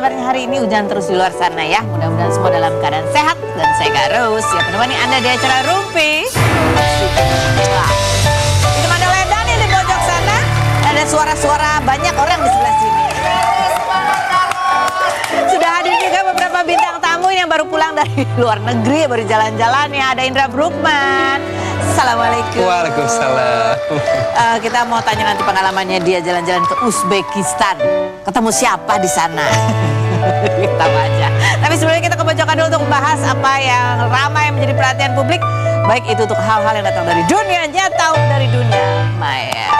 kabarnya hari ini? Hujan terus di luar sana ya. Mudah-mudahan semua dalam keadaan sehat. Dan saya Kak Rose yang menemani Anda di acara Rumpi. Di mana Leda nih di pojok sana. Ada suara-suara banyak orang di sebelah sini. Sudah hadir juga beberapa bintang tamu yang baru pulang dari luar negeri, baru jalan-jalan ya. Ada Indra Bruggman. Assalamualaikum. Waalaikumsalam. Kita mau tanya nanti pengalamannya dia jalan-jalan ke Uzbekistan. Ketemu siapa di sana? Kita baca. Tapi sebelumnya kita ke pojokan dulu untuk membahas apa yang ramai menjadi perhatian publik. Baik itu untuk hal-hal yang datang dari dunia nyata dari dunia maya.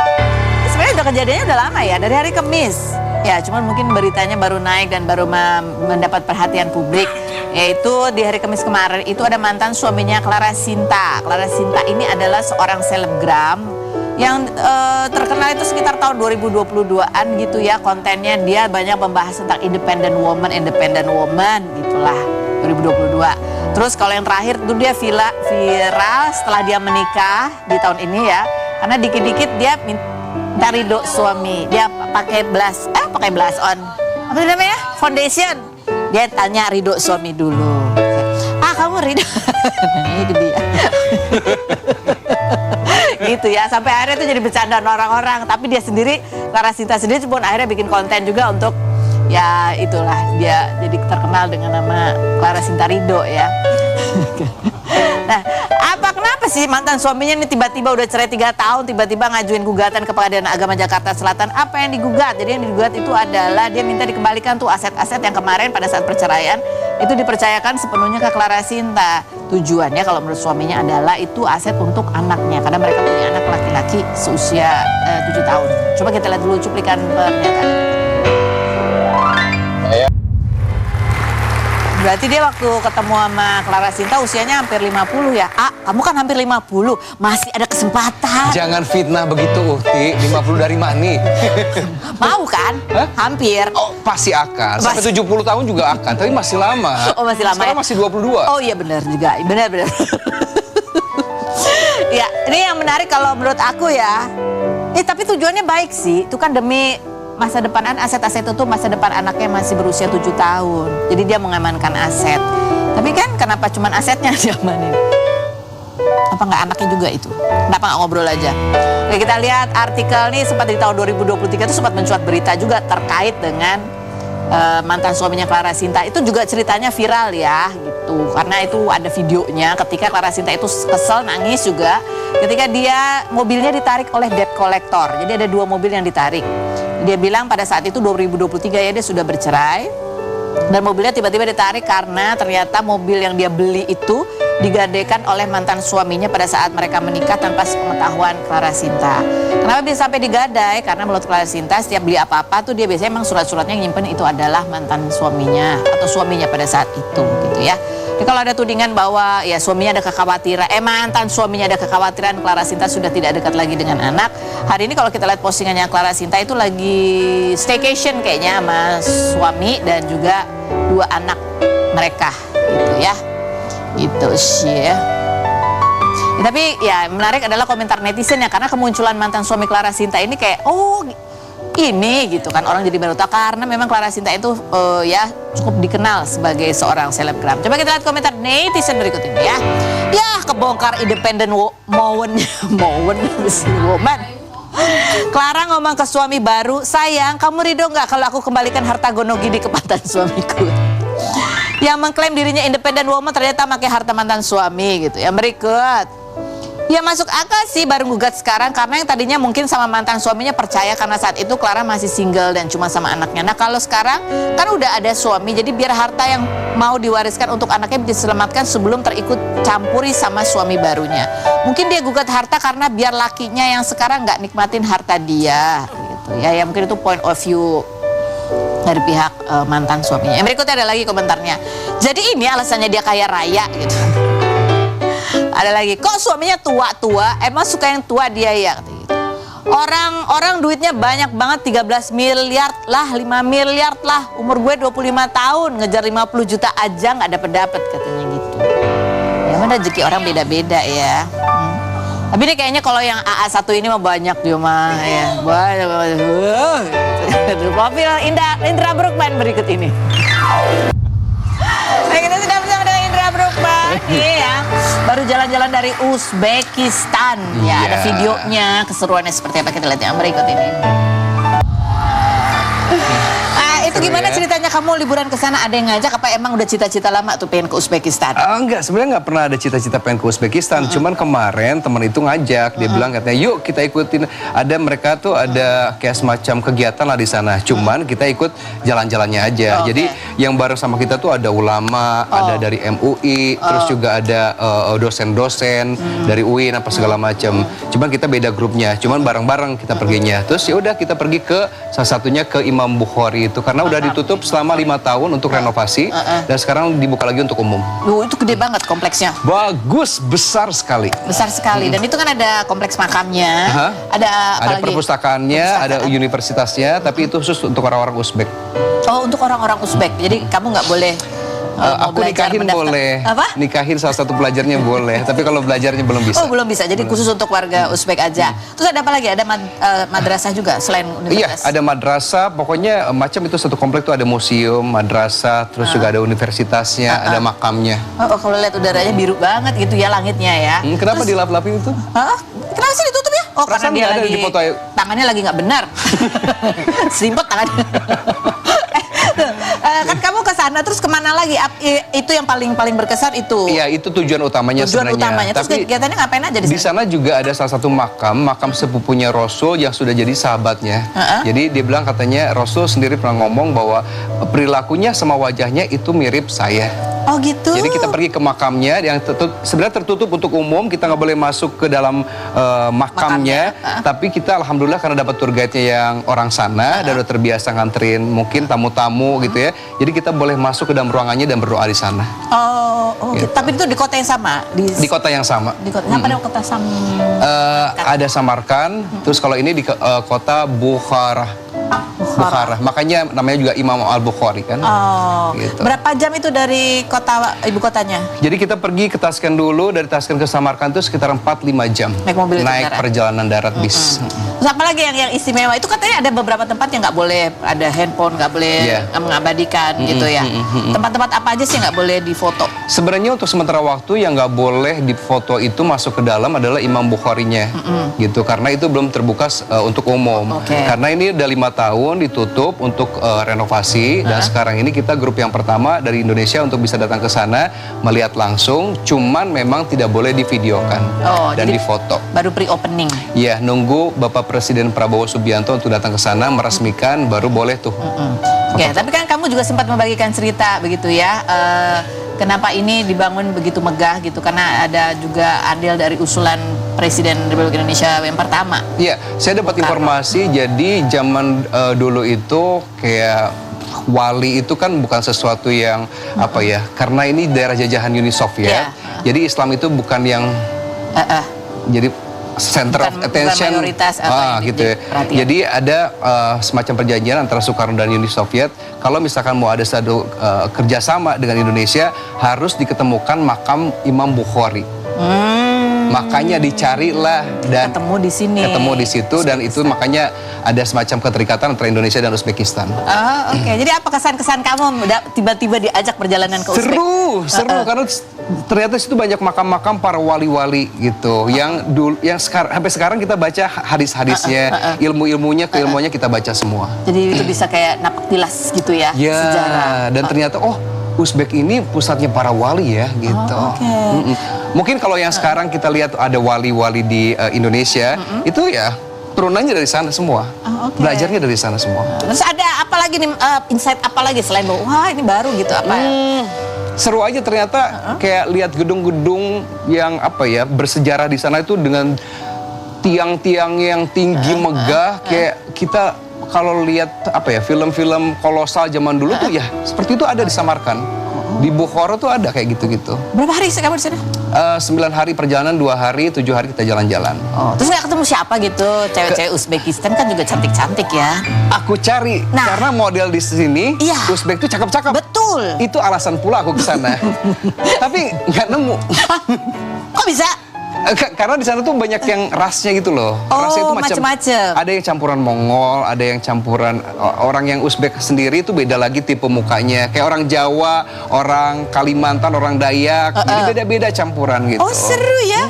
Sebenarnya udah kejadiannya udah lama ya, dari hari Kamis. Ya, cuman mungkin beritanya baru naik dan baru mendapat perhatian publik. Yaitu di hari Kamis kemarin itu ada mantan suaminya Clara Sinta. Clara Sinta ini adalah seorang selebgram yang terkenal itu sekitar tahun 2022-an gitu ya. Kontennya dia banyak membahas tentang independent woman gitulah 2022. Terus kalau yang terakhir itu dia viral setelah dia menikah di tahun ini ya. Karena dikit-dikit dia minta ridho suami. Dia pakai blush on. Apa namanya? Foundation. Dia tanya ridho suami dulu. Kamu ridho? Ini dia. Gitu ya, sampai akhirnya itu jadi bercandaan orang-orang. Tapi dia sendiri, Clara Sinta sendiri pun akhirnya bikin konten juga untuk ya itulah, dia jadi terkenal dengan nama Clara Sinta Ridho ya. Nah, kenapa sih mantan suaminya ini tiba-tiba udah cerai 3 tahun, tiba-tiba ngajuin gugatan ke Pengadilan Agama Jakarta Selatan? Apa yang digugat? Jadi yang digugat itu adalah dia minta dikembalikan tuh aset-aset yang kemarin pada saat perceraian itu dipercayakan sepenuhnya ke Clara Sinta. Tujuannya kalau menurut suaminya adalah itu aset untuk anaknya, karena mereka punya anak laki-laki seusia 7 tahun. Coba kita lihat dulu cuplikan pernyataan. Berarti dia waktu ketemu sama Clara Sinta usianya hampir 50 ya. Kamu kan hampir 50, masih ada kesempatan. Jangan fitnah begitu, Uhti. 50 dari mana? Mau kan? Hah? Hampir. Oh, pasti akan. Sampai 70 tahun juga akan, tapi masih lama. Oh, masih lama. Sekarang ya? masih 22. Oh iya benar juga, benar. Ya, ini yang menarik kalau menurut aku ya. Tapi tujuannya baik sih. Itu kan demi masa depan, aset-aset itu masa depan anaknya masih berusia 7 tahun. Jadi dia mengamankan aset. Tapi kan kenapa cuma asetnya diamanin? Apa nggak anaknya juga itu? Kenapa nggak ngobrol aja? Oke, kita lihat artikel nih sempat di tahun 2023 itu sempat mencuat berita juga terkait dengan mantan suaminya Clara Sinta. Itu juga ceritanya viral ya gitu. Karena itu ada videonya ketika Clara Sinta itu kesel, nangis juga. Ketika mobilnya ditarik oleh debt collector. Jadi ada 2 mobil yang ditarik. Dia bilang pada saat itu 2023 ya dia sudah bercerai. Dan mobilnya tiba-tiba ditarik karena ternyata mobil yang dia beli itu digadekan oleh mantan suaminya pada saat mereka menikah tanpa sepengetahuan Clara Sinta. Kenapa bisa sampai digadai? Karena menurut Clara Sinta setiap beli apa-apa tuh dia biasanya memang surat-suratnya yang nyimpen itu adalah mantan suaminya atau suaminya pada saat itu gitu ya. Jadi kalau ada tudingan bahwa ya suaminya ada kekhawatiran, mantan suaminya ada kekhawatiran Clara Sinta sudah tidak dekat lagi dengan anak. Hari ini kalau kita lihat postingannya Clara Sinta itu lagi staycation kayaknya sama suami dan juga 2 anak mereka gitu ya. Gitu sih ya. Tapi ya menarik adalah komentar netizen ya, karena kemunculan mantan suami Clara Sinta ini kayak ini gitu kan, orang jadi baru tahu karena memang Clara Sinta itu ya cukup dikenal sebagai seorang selebgram. Coba kita lihat komentar netizen berikut ini ya. Ya kebongkar independent woman. Clara ngomong ke suami baru, sayang kamu ridho nggak kalau aku kembalikan harta gonogini ke mantan suamiku? Yang mengklaim dirinya independent woman ternyata pakai harta mantan suami gitu. Yang berikut, ya masuk akal sih baru gugat sekarang karena yang tadinya mungkin sama mantan suaminya percaya karena saat itu Clara masih single dan cuma sama anaknya. Nah kalau sekarang kan udah ada suami, jadi biar harta yang mau diwariskan untuk anaknya diselamatkan sebelum terikut campuri sama suami barunya. Mungkin dia gugat harta karena biar lakinya yang sekarang nggak nikmatin harta dia gitu ya. Ya mungkin itu point of view dari pihak mantan suaminya. Yang berikutnya ada lagi komentarnya. Jadi ini alasannya dia kaya raya gitu. Ada lagi, kok suaminya tua-tua, emang suka yang tua dia ya gitu. Orang duitnya banyak banget, 13 miliar lah, 5 miliar lah. Umur gue 25 tahun, ngejar 50 juta aja nggak dapet katanya gitu. Ya mana rezeki orang beda-beda ya. Tapi ini kayaknya kalau yang AA1 ini mah banyak dia mah ya. Banyak. Profil Indra Bruggman berikut ini. Baik, kita sudah bersama dengan Indra Bruggman. Iya, baru jalan-jalan dari Uzbekistan. Ya, ada videonya, keseruannya seperti apa kita lihat yang berikut ini. Itu gimana ceritanya kamu liburan ke sana? Ada yang ngajak apa emang udah cita-cita lama tuh pengen ke Uzbekistan? Enggak, sebenarnya nggak pernah ada cita-cita pengen ke Uzbekistan. Cuman kemarin teman itu ngajak, dia bilang katanya yuk kita ikutin. Ada mereka tuh ada kayak semacam kegiatan lah di sana. Cuman kita ikut jalan-jalannya aja. Jadi yang bareng sama kita tuh ada ulama, ada dari MUI, terus juga ada dosen-dosen dari UIN apa segala macam. Cuman kita beda grupnya. Cuman bareng-bareng kita perginya. Terus ya udah kita pergi ke salah satunya ke Imam Bukhari itu karena udah ditutup selama 5 tahun untuk renovasi dan sekarang dibuka lagi untuk umum. Itu gede banget kompleksnya. Bagus, besar sekali. Besar sekali. Dan itu kan ada kompleks makamnya, ada apa lagi? Perpustakaannya, ada universitasnya, tapi itu khusus untuk orang-orang Uzbek. Oh, untuk orang-orang Uzbek. Jadi kamu nggak boleh aku nikahin boleh. Apa? Nikahin salah satu pelajarnya boleh, tapi kalau belajarnya belum bisa. Oh, belum bisa. Jadi khusus untuk warga Uzbek aja. Terus ada apa lagi? Ada madrasah juga selain universitas? Iya, ada madrasah. Pokoknya macam itu satu komplek tuh ada museum, madrasah, terus juga ada universitasnya, ada makamnya. Oh, kalau lihat udaranya biru banget gitu ya langitnya ya. Kenapa dilap-lapin itu? Kenapa sih ditutup ya? Oh, Perasaan karena dia nggak ada lagi di foto ayo. tangannya lagi nggak benar. Selimpet tangannya. Kan kamu ke sana terus kemana lagi? Itu yang paling berkesan itu. Iya, itu tujuan utamanya sebenarnya. Tujuan utamanya. Terus tapi kegiatannya ngapain aja di sana? Di sana juga ada salah satu makam sepupunya Rasul yang sudah jadi sahabatnya. Jadi dia bilang katanya Rasul sendiri pernah ngomong bahwa perilakunya sama wajahnya itu mirip saya. Oh gitu. Jadi kita pergi ke makamnya yang sebenarnya tertutup untuk umum, kita nggak boleh masuk ke dalam makamnya. Tapi kita alhamdulillah karena dapat tour guide-nya yang orang sana dan udah terbiasa nganterin mungkin tamu-tamu gitu ya. Jadi kita boleh masuk ke dalam ruangannya dan berdoa di sana. Oh gitu. Tapi itu di kota yang sama? Di kota yang sama. Di kota. Kenapa ada kota sama? Ada Samarkand, terus kalau ini di kota Bukhara. Makanya namanya juga Imam Al-Bukhari kan. Gitu. Berapa jam itu dari kota ibu kotanya? Jadi kita pergi ke Tashkent dulu, dari Tashkent ke Samarkand itu sekitar 4-5 jam. Naik mobil Naik perjalanan darat bis. Terus apa lagi yang istimewa? Itu katanya ada beberapa tempat yang nggak boleh ada handphone, nggak boleh mengabadikan gitu ya. Tempat-tempat apa aja sih nggak boleh difoto? Sebenarnya untuk sementara waktu yang nggak boleh difoto itu masuk ke dalam adalah Imam Bukharinya, gitu. Karena itu belum terbuka untuk umum. Karena ini udah 5 tahun ditutup untuk renovasi dan sekarang ini kita grup yang pertama dari Indonesia untuk bisa datang ke sana melihat langsung. Cuman memang tidak boleh divideokan dan difoto. Baru pre-opening. Iya, nunggu Bapak Presiden Prabowo Subianto untuk datang ke sana meresmikan baru boleh tuh. Ya, tapi kan kamu juga sempat membagikan cerita begitu ya. Kenapa ini dibangun begitu megah gitu? Karena ada juga andil dari usulan Presiden Republik Indonesia yang pertama. Iya, saya dapat informasi. Jadi zaman dulu itu kayak wali itu kan bukan sesuatu yang apa ya? Karena ini daerah jajahan Uni Soviet. Jadi Islam itu bukan yang jadi center of attention, mayoritas gitu ya. Jadi ada semacam perjanjian antara Soekarno dan Uni Soviet. Kalau misalkan mau ada satu kerjasama dengan Indonesia, harus diketemukan makam Imam Bukhari. Makanya dicarilah dan ketemu di sini. Ketemu di situ dan itu makanya ada semacam keterikatan antara Indonesia dan Uzbekistan. Oke. Jadi apa kesan-kesan kamu tiba-tiba diajak perjalanan ke Uzbek? Seru karena ternyata situ banyak makam-makam para wali-wali gitu. Yang sampai sekarang kita baca hadis-hadisnya, ilmu-ilmunya, keilmuannya kita baca semua. Jadi itu bisa kayak napak tilas gitu ya, sejarah. Dan ternyata Uzbek ini pusatnya para wali ya gitu. Mungkin kalau yang sekarang kita lihat ada wali-wali di Indonesia, itu ya turunannya dari sana semua. Belajarnya dari sana semua. Terus ada apa lagi nih, insight apa lagi selain bahwa wah ini baru gitu apa? Seru aja ternyata kayak lihat gedung-gedung yang apa ya bersejarah di sana itu dengan tiang-tiang yang tinggi megah kayak kita kalau lihat apa ya film-film kolosal zaman dulu tuh ya seperti itu ada di Samarkand. Di Bukhara tuh ada kayak gitu-gitu. Berapa hari sih kamu di sana? 9 hari perjalanan, 2 hari, 7 hari kita jalan-jalan. Terus nggak ketemu siapa gitu? Cewek-cewek Uzbekistan kan juga cantik-cantik ya. Aku cari, karena model di sini, Uzbek tuh cakep-cakep. Betul. Itu alasan pula aku ke sana. Tapi nggak nemu. Kok bisa? Karena di sana tuh banyak yang rasnya gitu loh. Rasnya itu macam-macam. Ada yang campuran Mongol, ada yang campuran orang yang Uzbek sendiri itu beda lagi tipe mukanya. Kayak orang Jawa, orang Kalimantan, orang Dayak. Jadi beda-beda campuran gitu. Oh seru ya?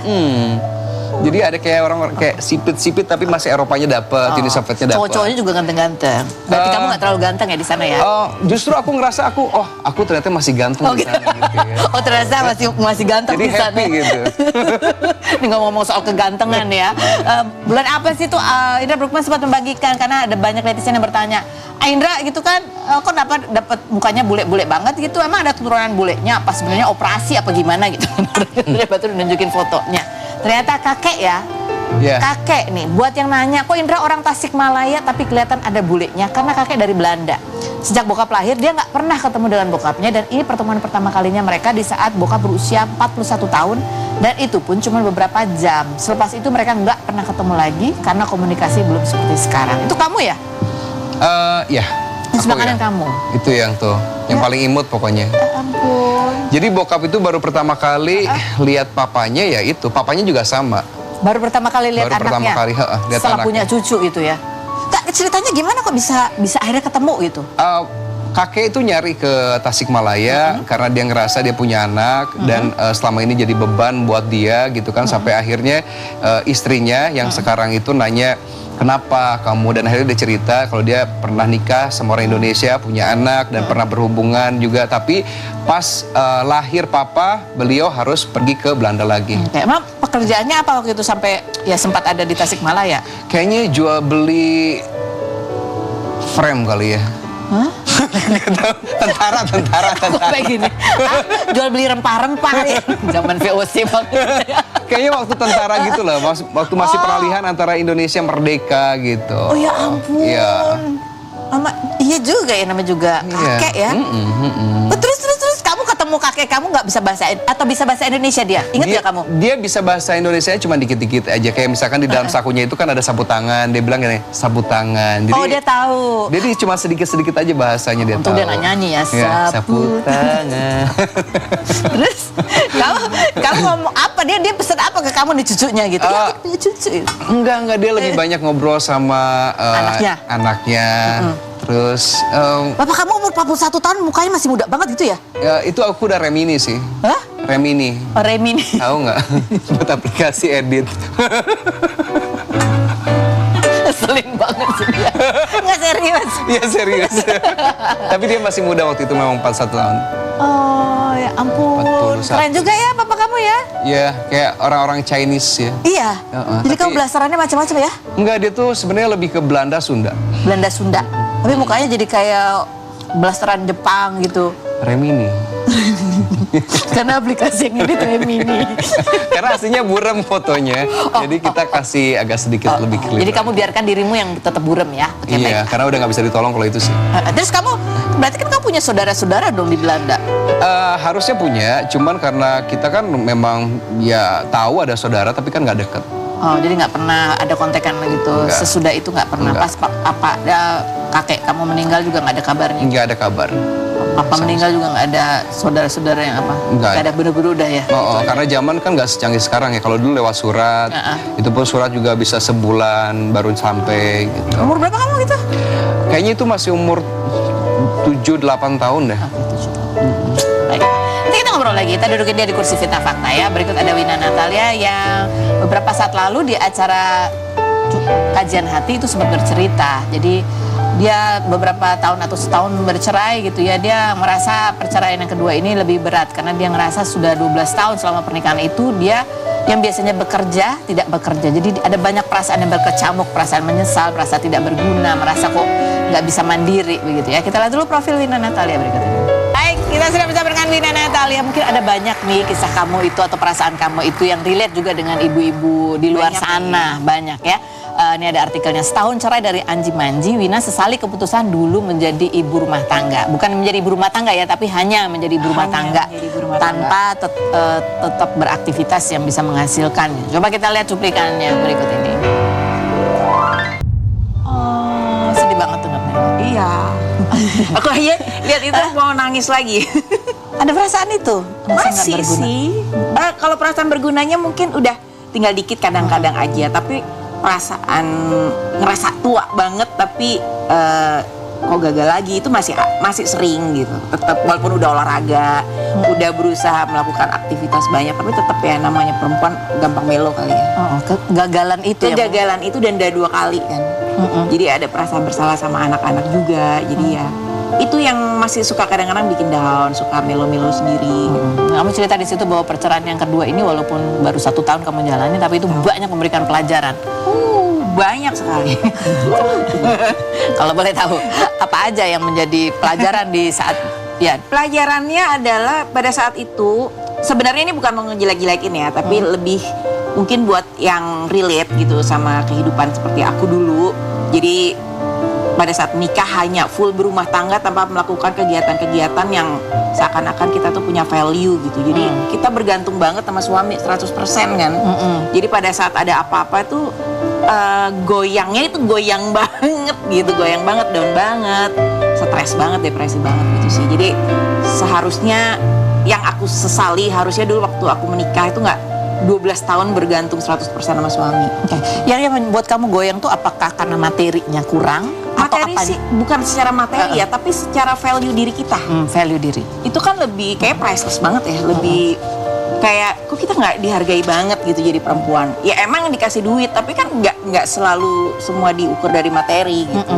Jadi ada kayak orang kayak sipit-sipit tapi masih Eropanya dapet, Uni Sovietnya dapet. Cowok-cowoknya juga ganteng-ganteng. Berarti kamu nggak terlalu ganteng ya di sana ya? Justru aku ngerasa aku ternyata masih ganteng di sana gitu ya. Oh ternyata masih ganteng Jadi di sana. happy gitu. Ini ngomong soal kegantengan ya. Bulan apa sih tuh Indra Bruggman sempat membagikan karena ada banyak netizen yang bertanya, Indra gitu kan, kok dapat mukanya bule-bule banget gitu? Emang ada keturunan bulenya? Apa sebenarnya operasi apa gimana gitu? Dia baru nunjukin fotonya. Ternyata kakek ya. Yeah. Kakek nih, buat yang nanya, kok Indra orang Tasikmalaya tapi kelihatan ada bulenya? Karena kakek dari Belanda. Sejak bokap lahir, dia nggak pernah ketemu dengan bokapnya. Dan ini pertemuan pertama kalinya mereka di saat bokap berusia 41 tahun. Dan itu pun cuma beberapa jam. Selepas itu mereka nggak pernah ketemu lagi karena komunikasi belum seperti sekarang. Itu kamu ya? Ya. Makanan kamu? Itu yang tuh, yang paling imut pokoknya. Ya ampun. Jadi bokap itu baru pertama kali lihat papanya ya itu, papanya juga sama. Baru pertama kali lihat Baru anaknya? pertama kali, lihat setelah anaknya. punya cucu gitu ya? Kak, ceritanya gimana kok bisa akhirnya ketemu gitu? Kakek itu nyari ke Tasikmalaya karena dia ngerasa dia punya anak dan selama ini jadi beban buat dia gitu kan sampai akhirnya istrinya yang sekarang itu nanya kenapa kamu, dan akhirnya dia cerita kalau dia pernah nikah sama orang Indonesia, punya anak dan pernah berhubungan juga, tapi pas lahir papa beliau harus pergi ke Belanda lagi. Emang pekerjaannya apa waktu itu sampai ya sempat ada di Tasikmalaya? Kayaknya jual beli frame kali ya. Hah? tentara. Kayak gini. Jual beli rempah-rempah ya. Zaman VOC banget. Kayaknya waktu tentara gitu lah, waktu masih peralihan antara Indonesia merdeka gitu. Oh ya ampun. Iya. Iya juga ya, namanya juga kakek ya. Terus kamu ketemu kakek kamu nggak bisa bahasa atau bisa bahasa Indonesia dia? Ingat ya kamu? Dia bisa bahasa Indonesia cuma dikit-dikit aja. Kayak misalkan di dalam sakunya itu kan ada sapu tangan. Dia bilang gini, sapu tangan. Jadi, dia tahu. Jadi cuma sedikit-sedikit aja bahasanya dia Untung tahu. dia nggak nyanyi ya, sapu tangan. Terus kamu ngomong apa? Dia pesan apa ke kamu nih cucunya gitu? Ya, punya cucu. Enggak, dia lebih banyak ngobrol sama anaknya. Terus Bapak kamu umur 41 tahun mukanya masih muda banget gitu ya? Ya, itu aku udah Remini sih. Hah? Remini. Oh, Remini. Tahu nggak? Buat aplikasi edit. Ngeselin banget sih dia. Nggak serius. Iya serius. Tapi dia masih muda waktu itu, memang 41 tahun. Oh ya ampun. 41. Keren juga ya papa kamu ya? Iya, kayak orang-orang Chinese ya. Iya. Jadi tapi- kamu belasarannya macam-macam ya? Enggak, dia tuh sebenarnya lebih ke Belanda Sunda. Belanda Sunda. Tapi mukanya jadi kayak blasteran Jepang gitu. Remini. Karena aplikasi yang ini Remini. Karena aslinya buram fotonya. Jadi kita kasih agak sedikit lebih clear. Jadi kamu biarkan dirimu yang tetap buram ya? Oke, Iya, baik. karena udah nggak bisa ditolong kalau itu sih. Terus kamu, berarti kan kamu punya saudara-saudara dong di Belanda? Harusnya punya, cuman karena kita kan memang ya tahu ada saudara tapi kan nggak deket. Oh, jadi nggak pernah ada kontekan gitu. Enggak. Sesudah itu nggak pernah. Enggak. Pas kakek kamu meninggal juga nggak ada kabarnya. Nggak ada kabar. Papa meninggal juga nggak ada saudara-saudara yang apa? Nggak ada, bener-bener udah ya. Karena zaman kan nggak secanggih sekarang ya. Kalau dulu lewat surat, itu pun surat juga bisa sebulan baru sampai gitu. Umur berapa kamu gitu? Kayaknya itu masih umur 7-8 tahun deh. Baik. Nanti kita ngobrol lagi. Kita dudukin dia di kursi Fitnah Fakta ya. Berikut ada Wina Natalia yang beberapa saat lalu di acara kajian hati itu sempat bercerita. Jadi dia beberapa tahun atau setahun bercerai gitu ya. Dia merasa perceraian yang kedua ini lebih berat karena dia ngerasa sudah 12 tahun selama pernikahan itu dia yang biasanya bekerja tidak bekerja. Jadi ada banyak perasaan yang berkecamuk, perasaan menyesal, perasaan tidak berguna, merasa kok nggak bisa mandiri begitu ya. Kita lihat dulu profil Wina Natalia berikut ini. Baik, kita sudah bersama dengan Wina Natalia. Mungkin ada banyak nih kisah kamu itu atau perasaan kamu itu yang relate juga dengan ibu-ibu di luar sana. Banyak ya. Ini ada artikelnya, setahun cerai dari Anji Manji, Wina sesali keputusan dulu menjadi ibu rumah tangga. Bukan menjadi ibu rumah tangga ya, tapi hanya menjadi ibu rumah tangga. Tanpa tetap beraktivitas yang bisa menghasilkan. Coba kita lihat cuplikannya berikut ini. Oh, sedih banget tuh nggak? Iya. Aku aja lihat itu mau nangis lagi. Ada perasaan itu? Merasa nggak Masih berguna? sih. Kalau perasaan bergunanya mungkin udah tinggal dikit kadang-kadang aja, tapi perasaan ngerasa tua banget tapi kok gagal lagi itu masih sering gitu. Tetap walaupun udah olahraga, udah berusaha melakukan aktivitas banyak, tapi tetap ya namanya perempuan gampang melo kali ya. Kegagalan itu ya. Kegagalan itu dan udah 2 kali kan. Jadi ada perasaan bersalah sama anak-anak juga. Jadi ya itu yang masih suka kadang-kadang bikin down, suka melo-melo sendiri. Kamu cerita di situ bahwa perceraian yang kedua ini walaupun baru 1 tahun kamu jalani, tapi itu banyak memberikan pelajaran. Banyak sekali. Kalau boleh tahu, apa aja yang menjadi pelajaran di saat ya? Pelajarannya adalah pada saat itu sebenarnya ini bukan mau ngejelek-jelekin ya, tapi lebih mungkin buat yang relate gitu sama kehidupan seperti aku dulu. Jadi pada saat nikah hanya full berumah tangga tanpa melakukan kegiatan-kegiatan yang seakan-akan kita tuh punya value gitu. Jadi kita bergantung banget sama suami 100% kan. Jadi pada saat ada apa-apa tuh goyangnya itu goyang banget gitu, goyang banget, down banget, stres banget, depresi banget gitu sih. Jadi seharusnya yang aku sesali harusnya dulu waktu aku menikah itu nggak 12 tahun bergantung 100% sama suami. Yang membuat kamu goyang tuh apakah karena materinya kurang? Materi atau sih bukan secara materi ya, tapi secara value diri kita. Value diri. Itu kan lebih kayak priceless banget ya, lebih kayak kok kita nggak dihargai banget gitu jadi perempuan. Ya emang dikasih duit, tapi kan nggak selalu semua diukur dari materi gitu.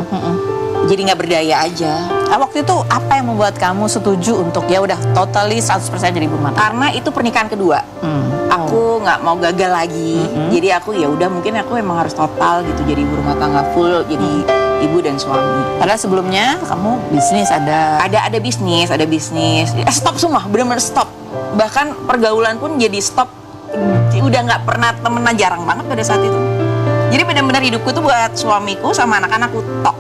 Jadi nggak berdaya aja. Waktu itu apa yang membuat kamu setuju untuk ya udah totally 100% jadi ibu rumah tangga? Karena itu pernikahan kedua. Aku nggak mau gagal lagi. Jadi aku ya udah mungkin aku emang harus total gitu jadi ibu rumah tangga full, jadi ibu dan suami. Padahal sebelumnya kamu bisnis ada bisnis. Stop semua, benar-benar stop. Bahkan pergaulan pun jadi stop. Udah nggak pernah temenan, jarang banget pada saat itu. Jadi benar-benar hidupku tuh buat suamiku sama anak-anakku tok.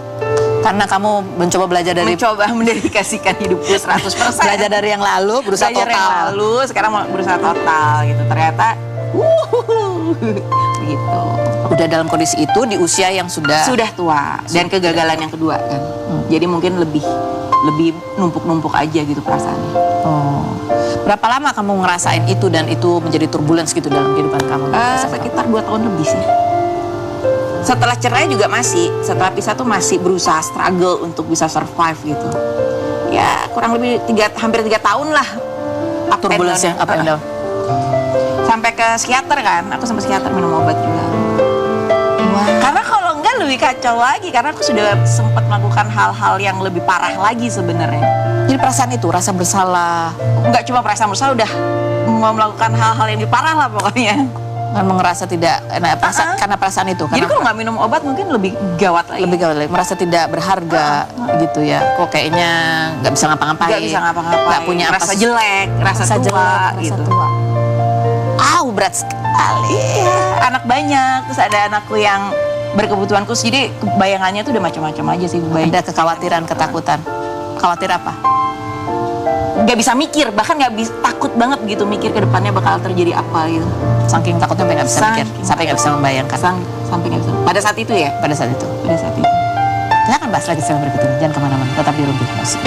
karena kamu mencoba belajar dari mendedikasikan hidupku 100%. belajar dari yang lalu, berusaha Belajar total. yang lalu, sekarang mau berusaha total gitu. Ternyata begitu. Udah dalam kondisi itu di usia yang sudah Tua dan kegagalan yang kedua kan. Jadi mungkin lebih numpuk-numpuk aja gitu perasaannya. Oh. Berapa lama kamu ngerasain itu dan itu menjadi turbulence gitu dalam kehidupan kamu? Sekitar 2 tahun lebih sih. Setelah cerai juga masih, setelah pisah tuh masih berusaha struggle untuk bisa survive gitu. Ya kurang lebih hampir 3 tahun lah. Turbulence ya, up and down. Sampai ke psikiater kan, aku sampai psikiater minum obat juga. Wow. Karena kalau enggak lebih kacau lagi, karena aku sudah sempat melakukan hal-hal yang lebih parah lagi sebenarnya. Jadi perasaan itu, rasa bersalah, Enggak cuma perasaan bersalah, udah mau melakukan hal-hal yang lebih parah lah pokoknya. kamu ngerasa tidak, karena perasaan itu. Jadi kalau nggak minum obat mungkin lebih gawat lagi. Lebih gawat lagi, merasa tidak berharga gitu ya. Kok kayaknya nggak bisa ngapa-ngapain. Nggak bisa ngapa-ngapain. Nggak punya apa. Rasa jelek, rasa tua gitu. Berat sekali. Anak banyak, terus ada anakku yang berkebutuhan khusus. Jadi bayangannya tuh udah macam-macam aja sih. Ada kekhawatiran, ketakutan. Khawatir apa? Nggak bisa mikir, bahkan nggak bisa, takut banget gitu mikir ke depannya bakal terjadi apa gitu. Saking takutnya sampai nggak bisa mikir, sampai nggak bisa membayangkan. Sampai nggak bisa. Pada saat itu ya? Pada saat itu. Pada saat itu. Kita akan bahas lagi setelah berikut ini. Jangan kemana-mana, tetap di Rumpi Musik.